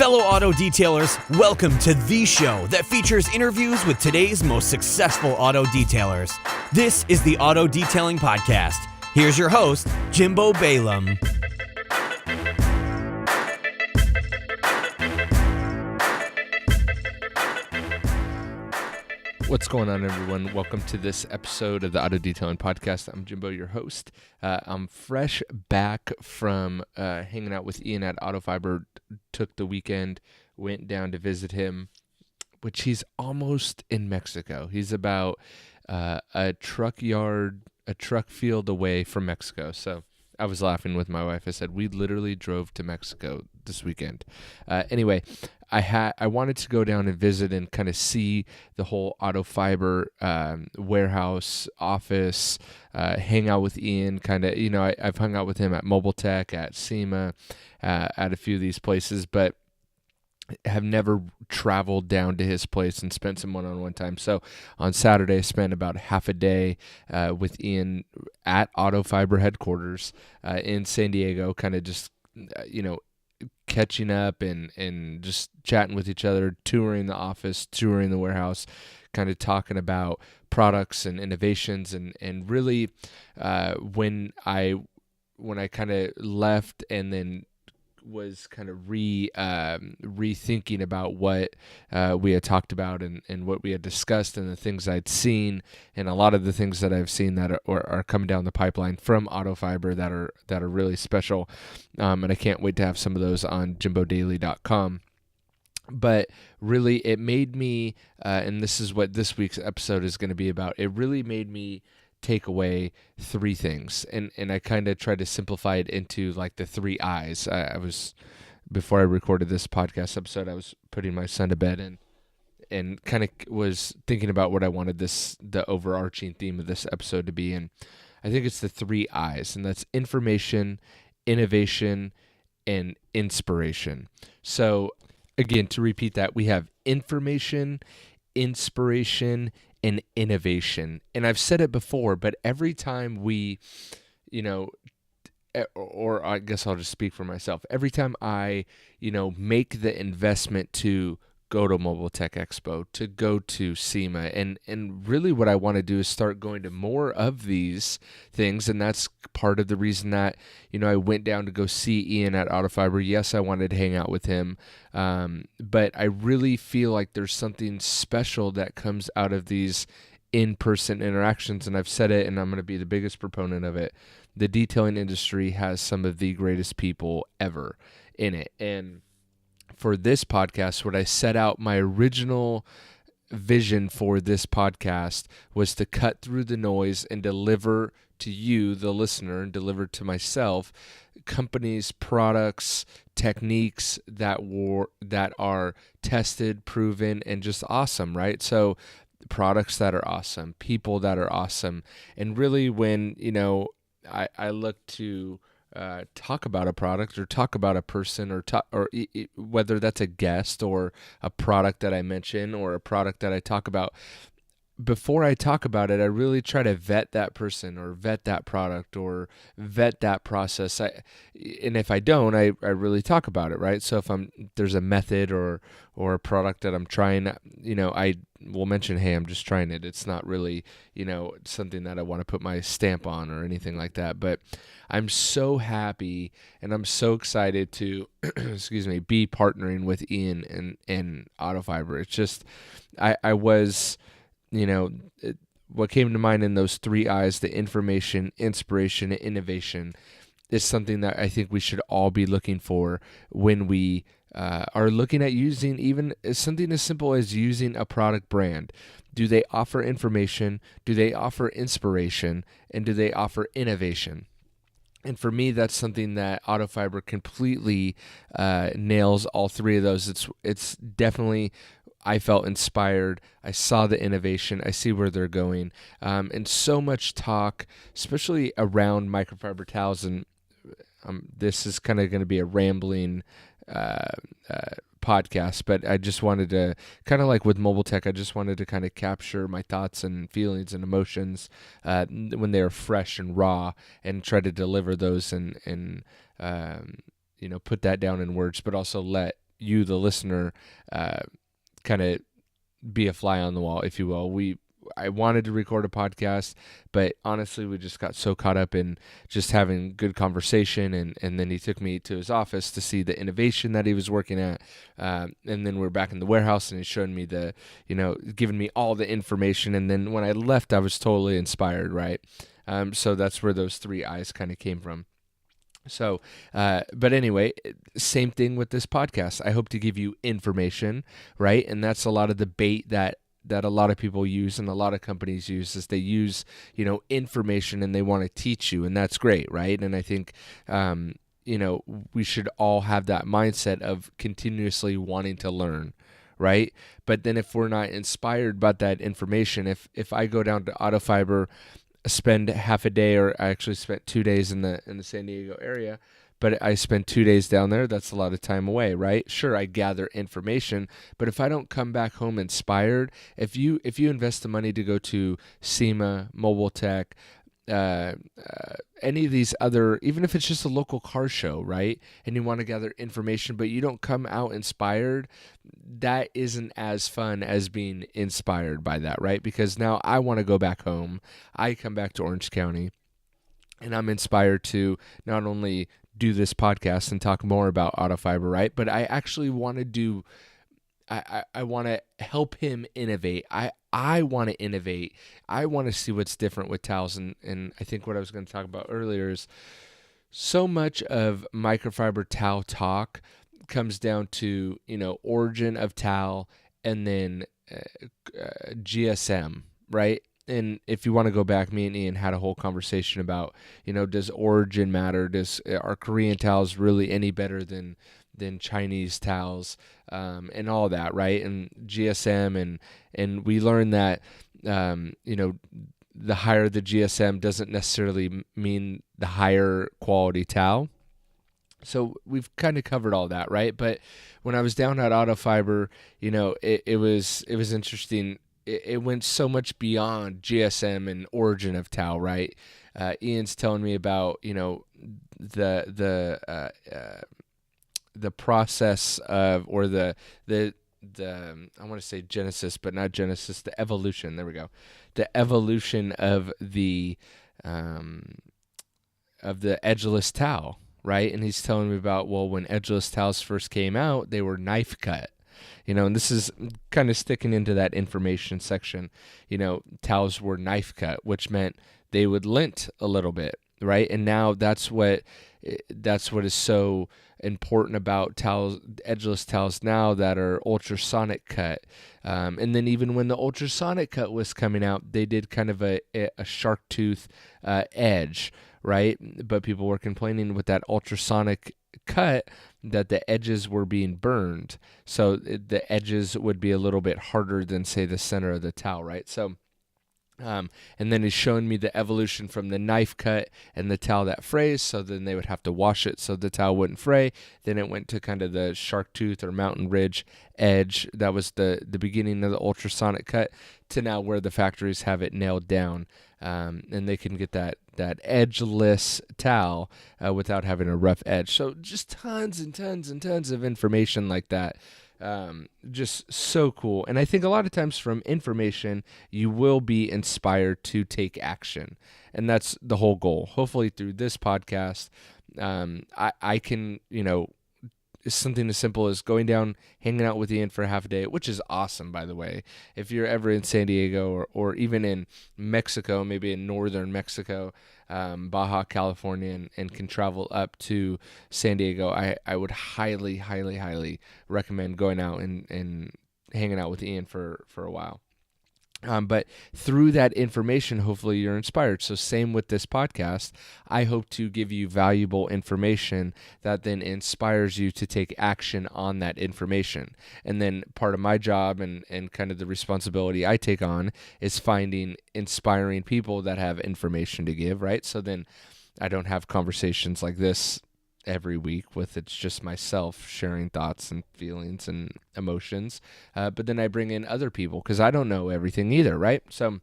Fellow auto detailers, welcome to the show that features interviews with today's most successful auto detailers. This is the Auto Detailing Podcast. Here's your host, Jimbo Balaam. What's going on, everyone? Welcome to this episode of the Auto Detailing Podcast. I'm Jimbo, your host. I'm fresh back from hanging out with Ian at Autofiber. Took the weekend, went down to visit him, which he's almost in Mexico. He's about a truck field away from Mexico. So I was laughing with my wife. I said, we literally drove to Mexico this weekend. Anyway, I wanted to go down and visit and kind of see the whole Autofiber warehouse, office, hang out with Ian. Kind of, I've hung out with him at Mobile Tech, at SEMA, at a few of these places, but have never traveled down to his place and spent some one-on-one time. So on Saturday, I spent about half a day with Ian at Autofiber headquarters in San Diego, kind of just, catching up and just chatting with each other, touring the office, touring the warehouse, kind of talking about products and innovations. And really, when I kind of left and then was kind of rethinking about what we had talked about and what we had discussed and the things I'd seen, and a lot of the things that I've seen that are coming down the pipeline from Autofiber that are really special, and I can't wait to have some of those on JimboDaily.com. But really, it made me, and this is what this week's episode is going to be about, it really made me take away three things, and I kind of tried to simplify it into like the 3 I's. I was, before I recorded this podcast episode, I was putting my son to bed and kind of was thinking about what I wanted the overarching theme of this episode to be, and I think it's the 3 I's, and that's information, innovation, and inspiration. So again, to repeat that, we have information, inspiration, and innovation. And I've said it before, but every time we, or I guess I'll just speak for myself. Every time I, make the investment to go to Mobile Tech Expo, to go to SEMA, and really what I want to do is start going to more of these things, and that's part of the reason that, I went down to go see Ian at Autofiber. Yes, I wanted to hang out with him, but I really feel like there's something special that comes out of these in-person interactions, and I've said it, and I'm going to be the biggest proponent of it. The detailing industry has some of the greatest people ever in it, and for this podcast, what I set out, my original vision for this podcast was to cut through the noise and deliver to you, the listener, and deliver to myself companies, products, techniques that are tested, proven, and just awesome, right? So products that are awesome, people that are awesome. And really when, I look to talk about a product or talk about a person or whether that's a guest or a product that I mention or a product that I talk about, before I talk about it, I really try to vet that person or vet that product or vet that process. And if I don't, I really talk about it, right? So if there's a method or a product that I'm trying, I will mention, hey, I'm just trying it. It's not really, something that I want to put my stamp on or anything like that. But I'm so happy and I'm so excited to, be partnering with Ian and Autofiber. It's just, I was, what came to mind in those 3 I's, the information, inspiration, and innovation, is something that I think we should all be looking for when we are looking at using even something as simple as using a product brand. Do they offer information? Do they offer inspiration? And do they offer innovation? And for me, that's something that Autofiber completely nails all 3 of those. It's definitely, I felt inspired. I saw the innovation. I see where they're going. And so much talk, especially around microfiber towels. And this is kind of going to be a rambling podcast, but I just wanted to, kind of like with Mobile Tech, I just wanted to kind of capture my thoughts and feelings and emotions when they are fresh and raw, and try to deliver those and put that down in words, but also let you, the listener, kind of be a fly on the wall, if you will. I wanted to record a podcast, but honestly, we just got so caught up in just having good conversation, and then he took me to his office to see the innovation that he was working at, and then we're back in the warehouse, and he's showing me giving me all the information, and then when I left, I was totally inspired, right? So that's where those three eyes kind of came from. So, but anyway, same thing with this podcast. I hope to give you information, right? And that's a lot of the bait that a lot of people use and a lot of companies use, is they use, information and they want to teach you, and that's great, right? And I think, we should all have that mindset of continuously wanting to learn, right? But then if we're not inspired by that information, if I go down to Autofiber, spend half a day, or I actually spent 2 days in the San Diego area, but I spend 2 days down there, that's a lot of time away, right? Sure, I gather information, but if I don't come back home inspired, if you invest the money to go to SEMA, Mobile Tech, any of these other, even if it's just a local car show, right? And you want to gather information, but you don't come out inspired, that isn't as fun as being inspired by that, right? Because now I want to go back home. I come back to Orange County, and I'm inspired to not only do this podcast and talk more about Autofiber, right? But I actually want to do, I want to help him innovate. I want to innovate. I want to see what's different with towels. And I think what I was going to talk about earlier is so much of microfiber towel talk comes down to, origin of towel, and then GSM, right? And if you want to go back, me and Ian had a whole conversation about, does origin matter? Are Korean towels really any better than Chinese towels, and all that, right? And GSM, and we learned that, the higher the GSM doesn't necessarily mean the higher quality towel. So we've kind of covered all that, right? But when I was down at Autofiber, it was interesting. It went so much beyond GSM and origin of towel, right? Ian's telling me about, the process of, or the I want to say genesis, but not genesis, the evolution. There we go. The evolution of the edgeless towel, right? And he's telling me about, well, when edgeless towels first came out, they were knife cut. And this is kind of sticking into that information section. Towels were knife cut, which meant they would lint a little bit, right? And now that's what is so important about towels, edgeless towels now, that are ultrasonic cut. And then even when the ultrasonic cut was coming out, they did kind of a shark tooth edge, right? But people were complaining with that ultrasonic cut that the edges were being burned, so the edges would be a little bit harder than, say, the center of the towel, right? So and then he's showing me the evolution from the knife cut and the towel that frays, so then they would have to wash it so the towel wouldn't fray. Then it went to kind of the shark tooth or mountain ridge edge. That was the beginning of the ultrasonic cut, to now where the factories have it nailed down, and they can get that edgeless towel without having a rough edge. So just tons and tons and tons of information like that. Just so cool. And I think a lot of times from information, you will be inspired to take action. And that's the whole goal. Hopefully through this podcast, I can, something as simple as going down, hanging out with Ian for half a day, which is awesome, by the way. If you're ever in San Diego or even in Mexico, maybe in northern Mexico, Baja California, and can travel up to San Diego, I would highly, highly, highly recommend going out and hanging out with Ian for a while. But through that information, hopefully you're inspired. So same with this podcast. I hope to give you valuable information that then inspires you to take action on that information. And then part of my job and kind of the responsibility I take on is finding inspiring people that have information to give, right? So then I don't have conversations like this every week with it's just myself sharing thoughts and feelings and emotions, but then I bring in other people because I don't know everything either, right? So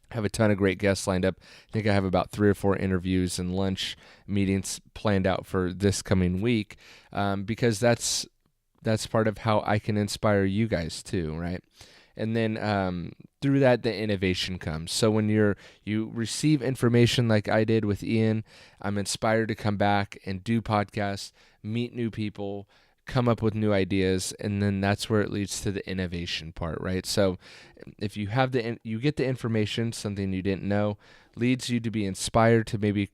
I have a ton of great guests lined up. I think I have about 3 or 4 interviews and lunch meetings planned out for this coming week, because that's that's part of how I can inspire you guys too, right? And then through that, the innovation comes. So when you receive information like I did with Ian, I'm inspired to come back and do podcasts, meet new people, come up with new ideas, and then that's where it leads to the innovation part, right? So if you have you get the information, something you didn't know, leads you to be inspired to maybe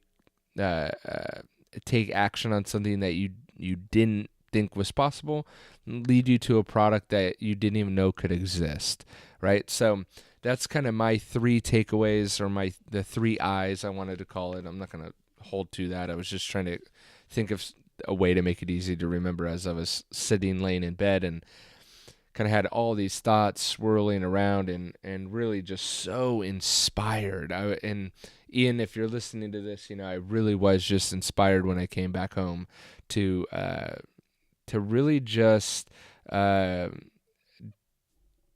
take action on something that you didn't think was possible, lead you to a product that you didn't even know could exist, right? So that's kind of my 3 takeaways, or the 3 I's I wanted to call it. I'm not going to hold to that. I was just trying to think of a way to make it easy to remember as I was laying in bed, and kind of had all these thoughts swirling around, and really just so inspired. And Ian, if you're listening to this, I really was just inspired when I came back home to really just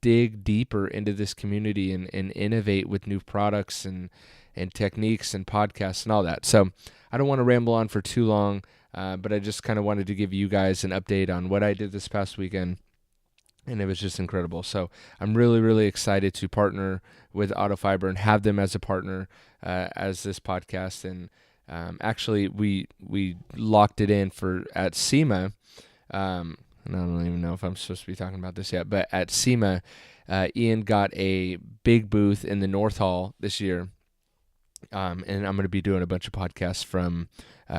dig deeper into this community and innovate with new products and techniques and podcasts and all that. So I don't want to ramble on for too long, but I just kind of wanted to give you guys an update on what I did this past weekend. And it was just incredible. So I'm really, really excited to partner with Autofiber and have them as a partner as this podcast. And actually, we locked it in at SEMA. And I don't even know if I'm supposed to be talking about this yet, but at SEMA, Ian got a big booth in the North Hall this year. And I'm going to be doing a bunch of podcasts from,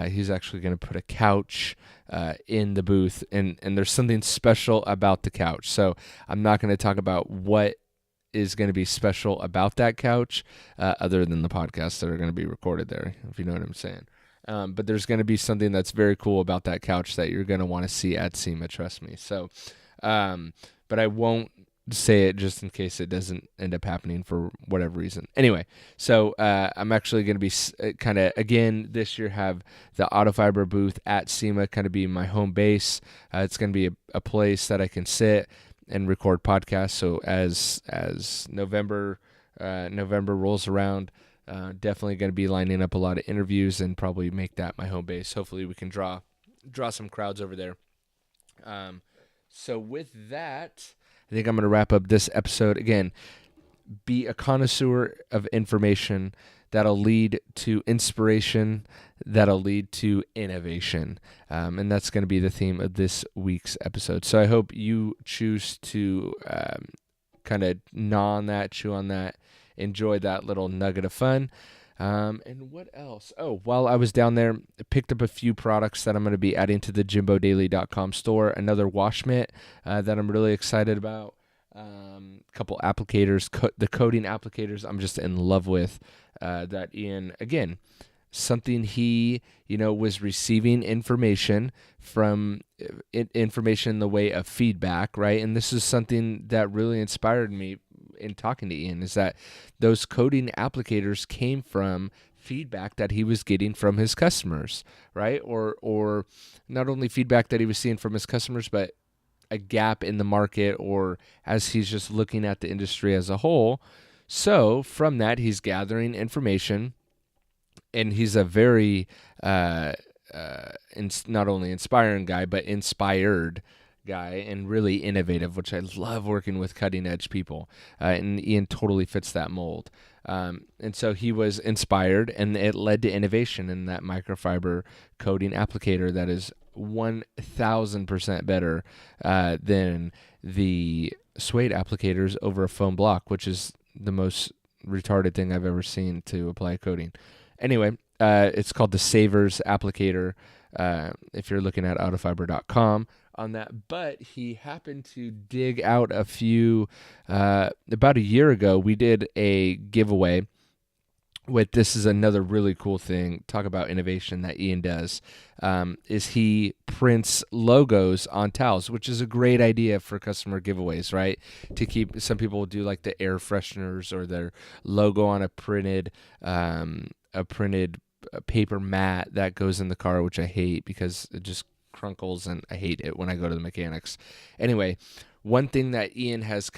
he's actually going to put a couch in the booth, and there's something special about the couch. So I'm not going to talk about what is going to be special about that couch other than the podcasts that are going to be recorded there, if you know what I'm saying. But there's going to be something that's very cool about that couch that you're going to want to see at SEMA, trust me. So, but I won't say it just in case it doesn't end up happening for whatever reason. Anyway, so I'm actually going to be kind of, again, this year have the Autofiber booth at SEMA kind of be my home base. It's going to be a place that I can sit and record podcasts. So as November rolls around, definitely going to be lining up a lot of interviews and probably make that my home base. Hopefully we can draw some crowds over there. So with that, I think I'm going to wrap up this episode. Again, be a connoisseur of information that'll lead to inspiration, that'll lead to innovation. And that's going to be the theme of this week's episode. So I hope you choose to kind of gnaw on that, chew on that, enjoy that little nugget of fun. And what else? Oh, while I was down there, I picked up a few products that I'm going to be adding to the JimboDaily.com store. Another wash mitt that I'm really excited about. A couple applicators, the coating applicators I'm just in love with. That Ian, again, something he, was receiving information from information in the way of feedback, right? And this is something that really inspired me in talking to Ian, is that those coding applicators came from feedback that he was getting from his customers, right? Or not only feedback that he was seeing from his customers, but a gap in the market, or as he's just looking at the industry as a whole. So from that, he's gathering information, and he's a very not only inspiring guy, but inspired guy, and really innovative, which I love working with cutting edge people. And Ian totally fits that mold. And so he was inspired, and it led to innovation in that microfiber coating applicator that is 1,000% better than the suede applicators over a foam block, which is the most retarded thing I've ever seen to apply coating. Anyway, it's called the Savers applicator if you're looking at autofiber.com on that. But he happened to dig out a few, about a year ago, we did a giveaway this is another really cool thing, talk about innovation that Ian does, is he prints logos on towels, which is a great idea for customer giveaways, right? To keep, some people do like the air fresheners or their logo on a printed paper mat that goes in the car, which I hate because it just crunkles and I hate it when I go to the mechanics. Anyway, one thing that Ian has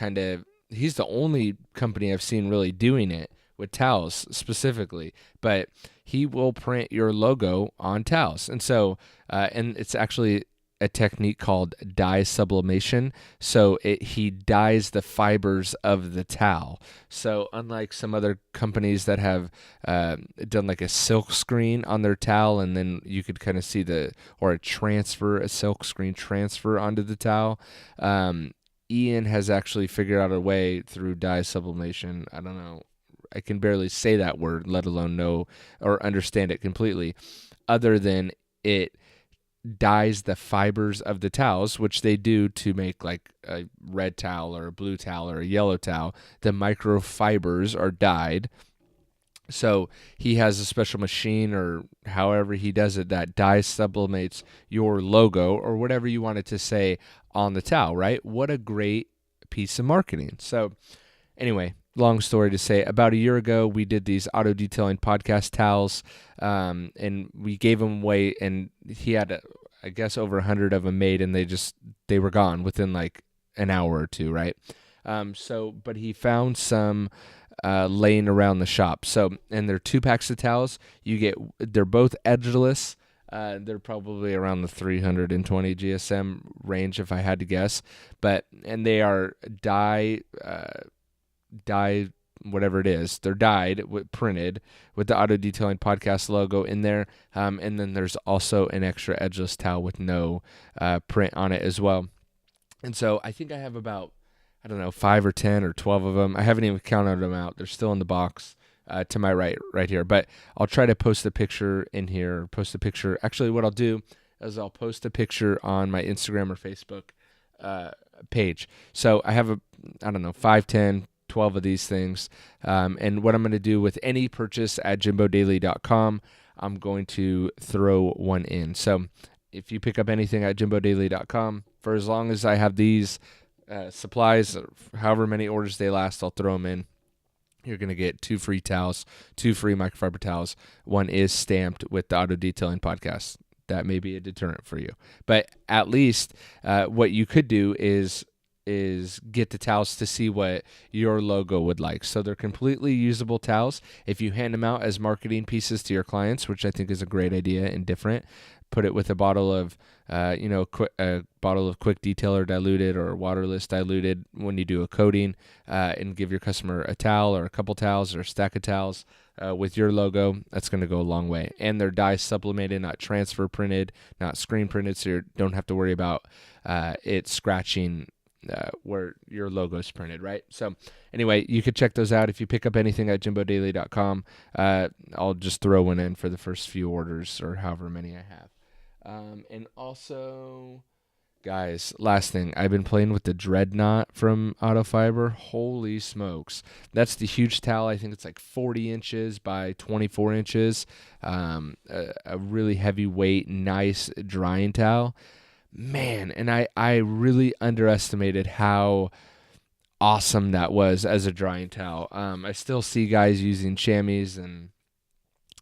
he's the only company I've seen really doing it with towels specifically, but he will print your logo on towels. And so, and it's actually a technique called dye sublimation. So he dyes the fibers of the towel. So unlike some other companies that have done like a silk screen on their towel, and then you could kind of see a silk screen transfer onto the towel, Ian has actually figured out a way through dye sublimation. I don't know, I can barely say that word, let alone know or understand it completely, other than it dyes the fibers of the towels, which they do to make like a red towel or a blue towel or a yellow towel. The microfibers are dyed. So he has a special machine, or however he does it, that dye sublimates your logo or whatever you want it to say on the towel, right? What a great piece of marketing. So anyway, long story to say, about a year ago, we did these auto detailing podcast towels, and we gave them away, and he had, I guess, over 100 of them made, and they were gone within like an hour or two, right? But he found some laying around the shop. So, and they're 2 packs of towels. They're both edgeless. They're probably around the 320 GSM range, if I had to guess. And they are dye, whatever it is. They're dyed, printed with the Auto Detailing Podcast logo in there. And then there's also an extra edgeless towel with no print on it as well. And so I think I have about, 5 or 10 or 12 of them. I haven't even counted them out. They're still in the box to my right here. But I'll try to post a picture in here. Actually, what I'll do is I'll post a picture on my Instagram or Facebook page. So I have 5, 10, 12 of these things. And what I'm going to do with any purchase at jimbodaily.com, I'm going to throw one in. So if you pick up anything at jimbodaily.com, for as long as I have these supplies, however many orders they last, I'll throw them in. You're going to get 2 free towels, 2 free microfiber towels. One is stamped with the Auto Detailing Podcast. That may be a deterrent for you. But at least what you could do is get the towels to see what your logo would like. So they're completely usable towels. If you hand them out as marketing pieces to your clients, which I think is a great idea and different, put it with a bottle of a bottle of Quick Detailer diluted or waterless diluted when you do a coating, and give your customer a towel or a couple towels or a stack of towels with your logo. That's going to go a long way. And they're dye sublimated, not transfer printed, not screen printed, so you don't have to worry about it scratching where your logo is printed, right? So anyway, you could check those out. If you pick up anything at jimbodaily.com, I'll just throw one in for the first few orders or however many I have. And also, guys, last thing, I've been playing with the Dreadnought from Autofiber. Holy smokes. That's the huge towel. I think it's like 40 inches by 24 inches. A really heavyweight, nice drying towel. Man, and I really underestimated how awesome that was as a drying towel. I still see guys using chamois and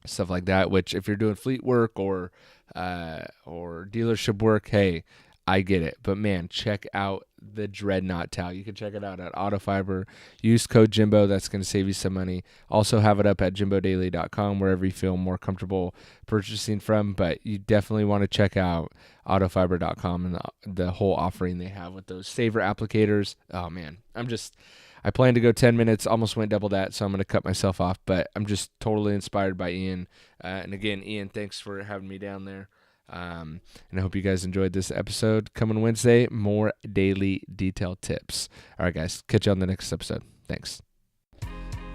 stuff like that, which if you're doing fleet work or dealership work, hey, I get it. But man, check out the Dreadnought towel. You can check it out at Autofiber. Use code Jimbo. That's going to save you some money. Also have it up at jimbodaily.com, wherever you feel more comfortable purchasing from. But you definitely want to check out autofiber.com and the whole offering they have with those saver applicators. Oh man, I plan to go 10 minutes, almost went double that, so I'm going to cut myself off. But I'm just totally inspired by Ian. And again, Ian, thanks for having me down there. And I hope you guys enjoyed this episode. Coming Wednesday, more daily detail tips. All right, guys, catch you on the next episode. Thanks.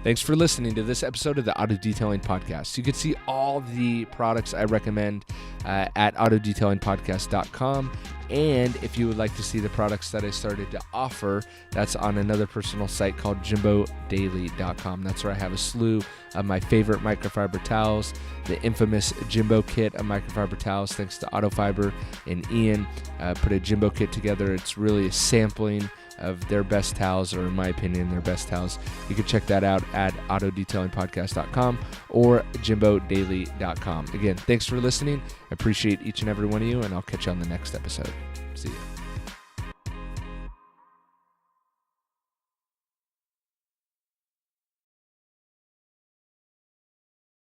Thanks for listening to this episode of the Auto Detailing Podcast. You can see all the products I recommend at autodetailingpodcast.com. And if you would like to see the products that I started to offer, that's on another personal site called jimbodaily.com. That's where I have a slew of my favorite microfiber towels, the infamous Jimbo kit of microfiber towels, thanks to Autofiber and Ian. Put a Jimbo kit together. It's really a sampling of their best towels, or in my opinion, their best towels. You can check that out at autodetailingpodcast.com or jimbodaily.com. Again, thanks for listening. I appreciate each and every one of you, and I'll catch you on the next episode. See you.